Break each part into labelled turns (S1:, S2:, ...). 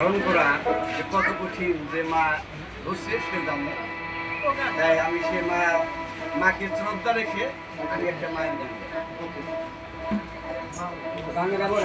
S1: ধারণ করা যে কত কঠিন যে মা ধরছে সে জানে তাই আমি সে মাকে শ্রদ্ধা রেখে আমি একটা মায়ের গান গাবো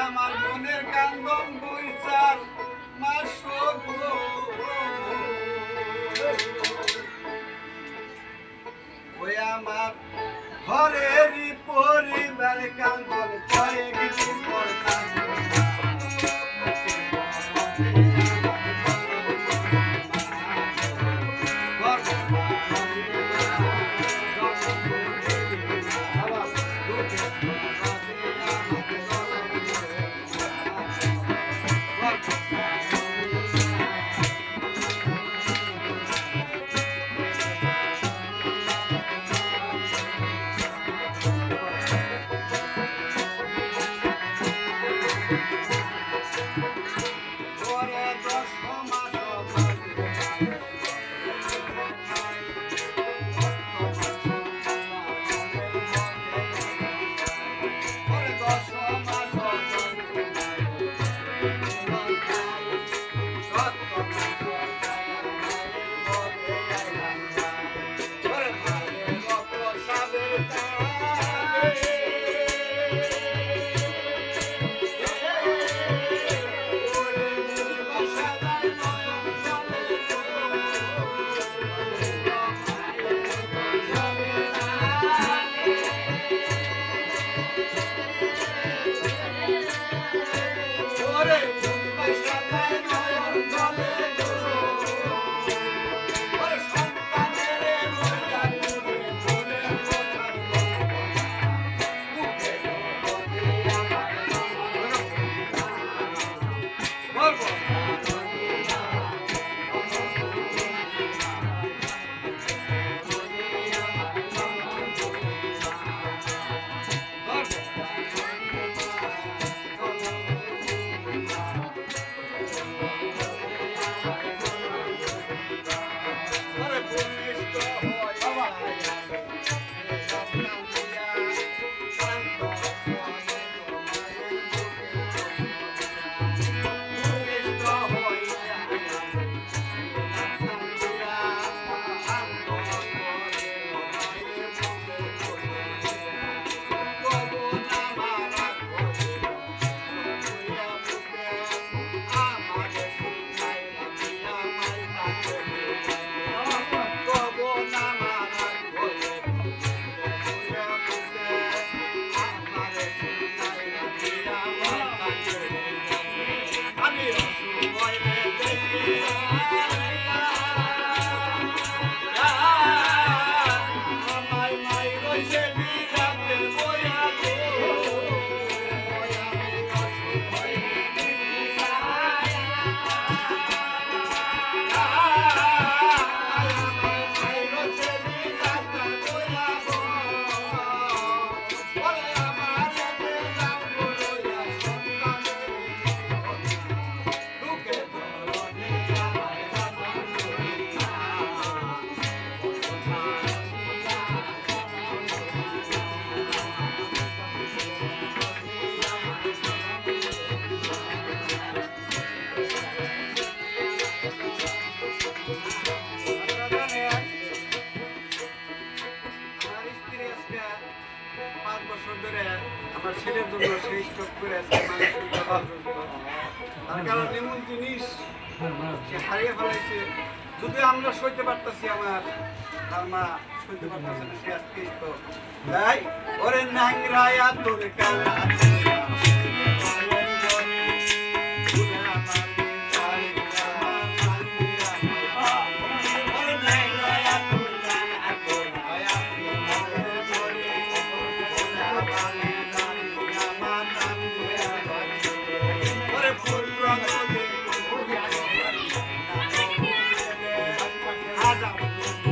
S1: আমার মনের কান্দন দুই চার মাস ওই আমার ঘরেরই পরিবার কান্দন কয়েকদিন পর আমার ছেলের জন্য সেই স্টক করে তার কারণ এমন জিনিস সে হারিয়ে ফেলাইছে যদি আমরা সইতে পারতেছি আমার মা সইতে পারতেছে না সে আজকে তো তাই ওরে নাংরায়া তোর কালা যাও